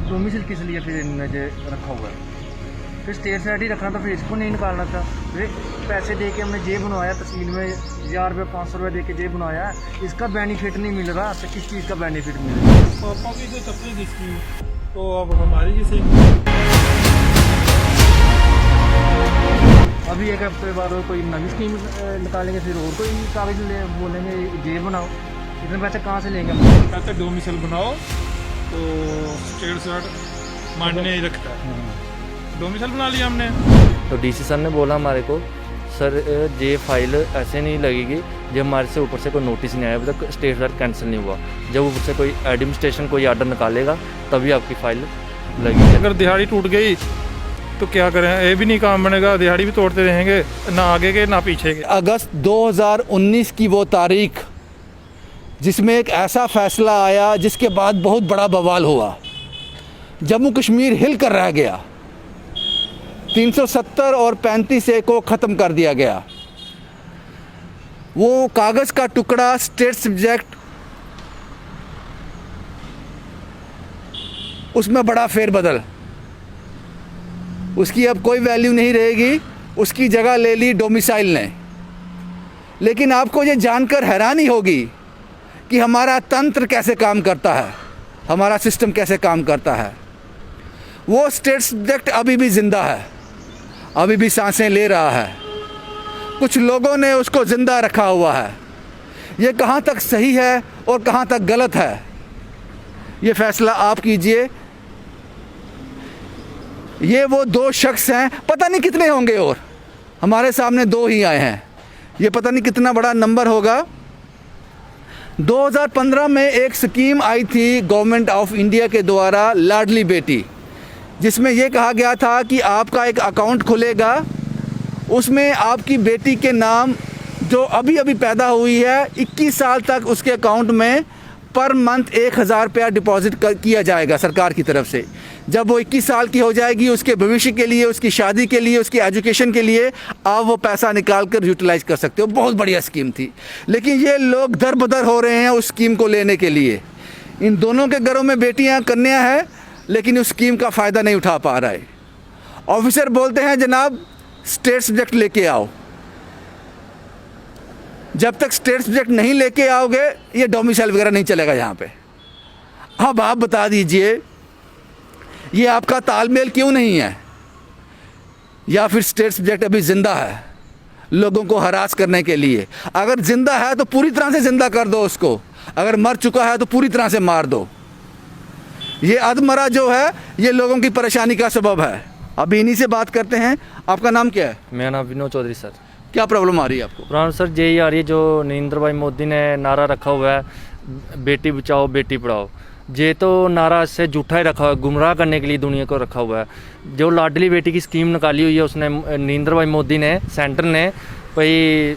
Domicile किस लिए फिर इन्होंने जो रखा हुआ है? फिर स्टेट साइड ही रखना था, फिर इसको नहीं निकालना था। फिर पैसे दे के हमने जे बनवाया, तहसील में 1000 रुपये 500 रुपये दे के जे बनवाया, इसका बेनिफिट नहीं मिल रहा, तो किस चीज़ का बेनिफिट मिलेगा? पापा की जो चपली थी स्कीम, तो अब हमारी भी सेम। अभी एक हफ्ते बाद और कोई नई स्कीम निकालेंगे, फिर और कोई कागज ले बोलेंगे जे बनाओ। इतने पैसे कहाँ से लेंगे? कहते डोमिसाइल बनाओ तो स्टेट साइड मानने ही रखता है। डोमिसाइल बना लिया हमने। तो डीसी सर ने बोला हमारे को, सर ये फाइल ऐसे नहीं लगेगी जब हमारे से ऊपर से कोई नोटिस नहीं आया, अभी तक स्टेट साइड कैंसिल नहीं हुआ। जब ऊपर से कोई एडमिनिस्ट्रेशन कोई आर्डर निकालेगा तभी आपकी फाइल लगेगी। अगर दिहाड़ी टूट गई तो क्या करें, ये भी नहीं काम बनेगा, दिहाड़ी भी तोड़ते रहेंगे, ना आगे के ना पीछे के। अगस्त 2019 की वो तारीख जिसमें एक ऐसा फैसला आया जिसके बाद बहुत बड़ा बवाल हुआ। जम्मू कश्मीर हिल कर रह गया। 370 और 35A को ख़त्म कर दिया गया। वो कागज़ का टुकड़ा स्टेट सब्जेक्ट, उसमें बड़ा फेरबदल, उसकी अब कोई वैल्यू नहीं रहेगी। उसकी जगह ले ली डोमिसाइल ने। लेकिन आपको ये जानकर हैरानी होगी कि हमारा तंत्र कैसे काम करता है, हमारा सिस्टम कैसे काम करता है। वो स्टेट सब्जेक्ट अभी भी ज़िंदा है, अभी भी सांसें ले रहा है। कुछ लोगों ने उसको ज़िंदा रखा हुआ है। ये कहाँ तक सही है और कहाँ तक गलत है, ये फ़ैसला आप कीजिए। ये वो दो शख्स हैं, पता नहीं कितने होंगे, और हमारे सामने दो ही आए हैं। ये पता नहीं कितना बड़ा नंबर होगा। 2015 में एक स्कीम आई थी गवर्नमेंट ऑफ इंडिया के द्वारा, लाडली बेटी, जिसमें यह कहा गया था कि आपका एक अकाउंट खुलेगा, उसमें आपकी बेटी के नाम जो अभी अभी पैदा हुई है 21 साल तक उसके अकाउंट में पर मंथ 1000 रुपया डिपॉजिट किया जाएगा सरकार की तरफ से। जब वो 21 साल की हो जाएगी, उसके भविष्य के लिए, उसकी शादी के लिए, उसकी एजुकेशन के लिए आप वो पैसा निकाल कर यूटिलाइज कर सकते हो। बहुत बढ़िया स्कीम थी, लेकिन ये लोग दर बदर हो रहे हैं उस स्कीम को लेने के लिए। इन दोनों के घरों में बेटियां, कन्या हैं, लेकिन उस स्कीम का फ़ायदा नहीं उठा पा रहे। ऑफिसर बोलते हैं जनाब स्टेट सब्जेक्ट लेके आओ। जब तक स्टेट सब्जेक्ट नहीं लेके आओगे ये डोमिसाइल वगैरह नहीं चलेगा यहाँ पे। अब आप बता दीजिए ये आपका तालमेल क्यों नहीं है? या फिर स्टेट सब्जेक्ट अभी ज़िंदा है लोगों को हरास करने के लिए? अगर ज़िंदा है तो पूरी तरह से ज़िंदा कर दो उसको, अगर मर चुका है तो पूरी तरह से मार दो। ये अधमरा जो है ये लोगों की परेशानी का सबब है। अभी इन्हीं से बात करते हैं। आपका नाम क्या है? मेरा नाम विनोद चौधरी सर। क्या प्रॉब्लम आ रही है आपको? प्रॉब्लम सर यही आ रही है, जो नरेंद्र भाई मोदी ने नारा रखा हुआ है बेटी बचाओ बेटी पढ़ाओ, ये तो नारा से झूठा ही रखा हुआ है, गुमराह करने के लिए दुनिया को रखा हुआ है। जो लाडली बेटी की स्कीम निकाली हुई है उसने नरेंद्र भाई मोदी ने, सेंटर ने भाई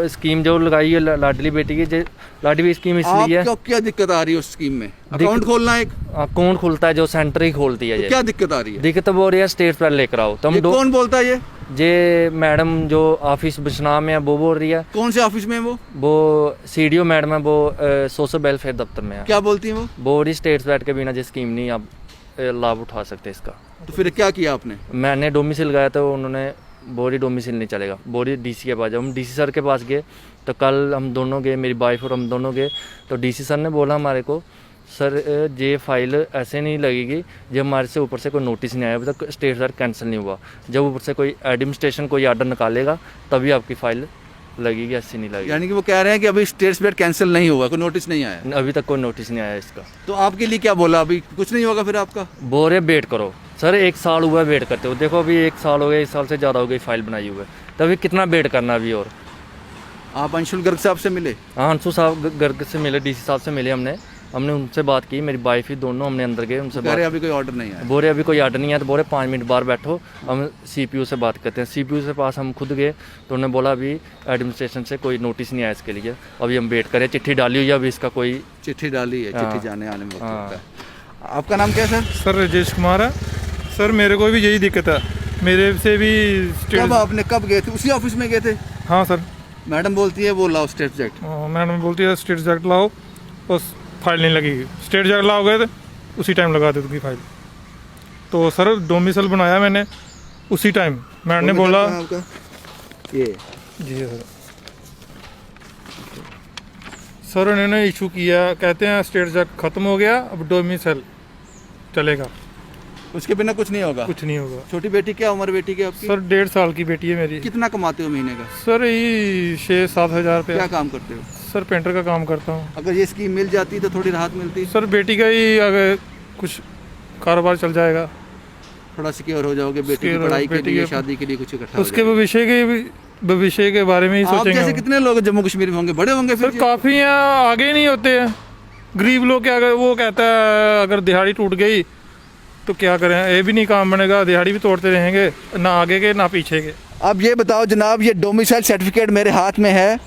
स्कीम जो लगाई है लाडली बेटी की, लाडली बेटी स्कीम इसलिए आपको क्या दिक्कत आ रही है उस स्कीम में? अकाउंट खोलना, एक अकाउंट खुलता है जो सेंटर ही खोलती है। तो क्या दिक्कत आ रही है? दिक्कत वो हो रही है स्टेट पर लेकर आओ। तो हम कौन बोलता है ये मैडम जो ऑफिस बिशनाम में है वो बोल रही है। कौन से ऑफिस में? वो सीडीओ मैडम है, वो सोशल वेलफेयर दफ्तर में है। क्या बोलती हैं वो? बोर्ड स्टेट्स बैठ के बिना जो स्कीम नहीं आप लाभ उठा सकते इसका। तो फिर क्या किया आपने? मैंने डोमिसाइल गया तो उन्होंने बोरी डोमिसाइल नहीं चलेगा, बोरी डीसी के पास। जब हम डीसी सर के पास गए तो कल हम दोनों गए, मेरी वाइफ और हम दोनों गए, तो डीसी सर ने बोला हमारे को, सर ये फाइल ऐसे नहीं लगेगी जब हमारे से ऊपर से कोई नोटिस नहीं आया, अभी तक स्टेट साइड कैंसिल नहीं हुआ। जब ऊपर से कोई एडमिनिस्ट्रेशन कोई आर्डर निकालेगा तभी आपकी फाइल लगेगी, ऐसी नहीं लगेगी। यानी कि वो कह रहे हैं कि अभी स्टेट सब्जेक्ट कैंसिल नहीं हुआ, कोई नोटिस नहीं आया? अभी तक कोई नोटिस नहीं आया इसका। तो आपके लिए क्या बोला? अभी कुछ नहीं होगा फिर आपका? बोल रहे वेट करो सर, 1 साल हुआ है वेट करते हो। देखो अभी 1 साल हो गया, 1 साल से ज़्यादा हो गई फाइल बनाई हुई है, तभी कितना वेट करना अभी। और आप अंशुल गर्ग साहब से मिले? हाँ, अंशु साहब गर्ग से मिले, डीसी साहब से मिले। हमने उनसे बात की, मेरी वाइफ ही दोनों हमने अंदर गए, उनसे बात। अभी कोई ऑर्डर नहीं है? बोरे अभी कोई ऑर्डर नहीं है। तो बोरे 5 मिनट बाहर बैठो, हम सीपीयू से बात करते हैं। सीपीयू से पास हम खुद गए तो उन्होंने बोला अभी एडमिनिस्ट्रेशन से कोई नोटिस नहीं आया इसके लिए, अभी हम वेट करें। चिट्ठी डाली हुई है, अभी इसका कोई चिट्ठी डाली है? हाँ। चिट्ठी जाने आने में वक्त लगता है। आपका नाम क्या है सर? सर राजेश कुमार है सर। मेरे को भी यही दिक्कत है, मेरे से भी कब आपने कब गए थे? उसी ऑफिस में गए थे? हाँ सर। मैडम बोलती है वो लाओ स्टेट सब्जेक्ट। मैडम बोलती है स्टेट सब्जेक्ट लाओ, बस फाइल नहीं लगेगी। स्टेट सब्जेक्ट लाओगे तो उसी टाइम लगा देगी फाइल। तो सर डोमिसाइल बनाया मैंने उसी टाइम मैडम ने बोला आपका ये जी सर उन्होंने इशू किया, कहते हैं स्टेट चेक खत्म हो गया, अब डोमिसाइल चलेगा, उसके बिना कुछ नहीं होगा। कुछ नहीं होगा। छोटी बेटी क्या उम्र बेटी की आपकी? सर 1.5 साल की बेटी है मेरी। कितना कमाते हो महीने का? सर यही 6-7 हज़ार क्या रुपया। काम करते हो? सर पेंटर का काम करता हूँ। अगर ये स्कीम मिल जाती तो थोड़ी राहत मिलती, सर बेटी का ही अगर कुछ कारोबार चल जाएगा, थोड़ा सिक्योर हो जाओगे, बेटी की Secure, पढ़ाई के बेटी लिए, के- शादी के लिए कुछ इकट्ठा हो उसके जाएगा। भविष्य के बारे में ही आप सोचेंगे जैसे हम। कितने लोग जम्मू कश्मीर में होंगे, बड़े होंगे सर फिर? काफ़ी यहाँ आगे नहीं होते हैं, गरीब लोग क्या अगर वो कहता है अगर दिहाड़ी टूट गई तो क्या करें, ये भी नहीं काम बनेगा, दिहाड़ी भी तोड़ते रहेंगे, ना आगे के ना पीछे के। अब ये बताओ जनाब, ये डोमिसाइल सर्टिफिकेट मेरे हाथ में है,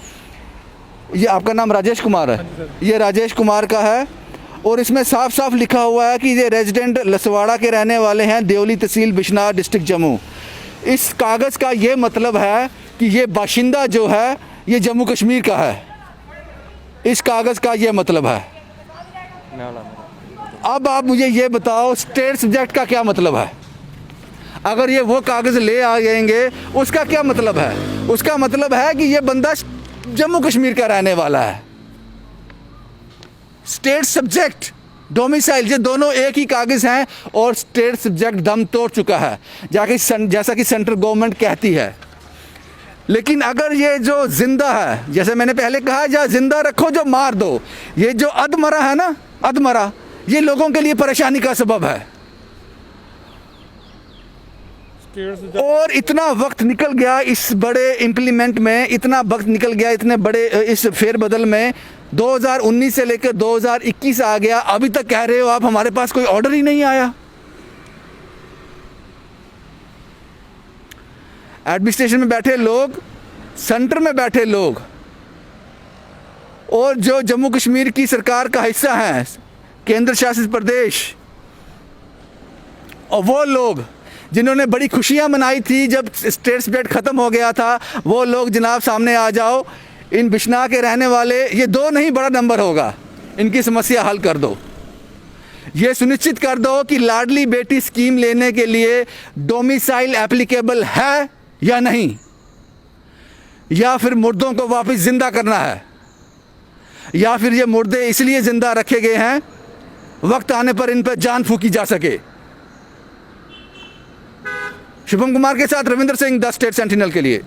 ये आपका नाम राजेश कुमार है? ये राजेश कुमार का है और इसमें साफ साफ लिखा हुआ है कि ये रेजिडेंट लसवाड़ा के रहने वाले हैं, देवली तहसील बिश्नाह डिस्ट्रिक्ट जम्मू। इस कागज़ का ये मतलब है कि ये बाशिंदा जो है ये जम्मू कश्मीर का है, इस कागज़ का ये मतलब है। अब आप मुझे ये बताओ स्टेट सब्जेक्ट का क्या मतलब है? अगर ये वो कागज़ ले आ जाएंगे उसका क्या मतलब है? उसका मतलब है कि ये बंदा जम्मू कश्मीर का रहने वाला है। स्टेट सब्जेक्ट डोमिसाइल ये दोनों एक ही कागज़ हैं और स्टेट सब्जेक्ट दम तोड़ चुका है जैसा कि सेंट्रल गवर्नमेंट कहती है। लेकिन अगर ये जो जिंदा है, जैसे मैंने पहले कहा, या जिंदा रखो जो मार दो, ये जो अधमरा है ना, अधमरा, ये लोगों के लिए परेशानी का सबब है। और इतना वक्त निकल गया इस बड़े इम्प्लीमेंट में, इतना वक्त निकल गया इतने बड़े इस फेरबदल में, 2019 से लेकर 2021 आ गया, अभी तक कह रहे हो आप हमारे पास कोई ऑर्डर ही नहीं आया। एडमिनिस्ट्रेशन में बैठे लोग, सेंटर में बैठे लोग और जो जम्मू कश्मीर की सरकार का हिस्सा है, केंद्र शासित प्रदेश, और वो लोग जिन्होंने बड़ी खुशियां मनाई थी जब स्टेट सब्जेक्ट ख़त्म हो गया था, वो लोग जनाब सामने आ जाओ। इन बिश्नाह के रहने वाले, ये 2 नहीं बड़ा नंबर होगा, इनकी समस्या हल कर दो। ये सुनिश्चित कर दो कि लाडली बेटी स्कीम लेने के लिए डोमिसाइल एप्लीकेबल है या नहीं, या फिर मुर्दों को वापस ज़िंदा करना है, या फिर ये मुर्दे इसलिए ज़िंदा रखे गए हैं वक्त आने पर इन पर जान फूकी जा सके। शुभम कुमार के साथ Ravindra Singh, the state sentinel के लिए।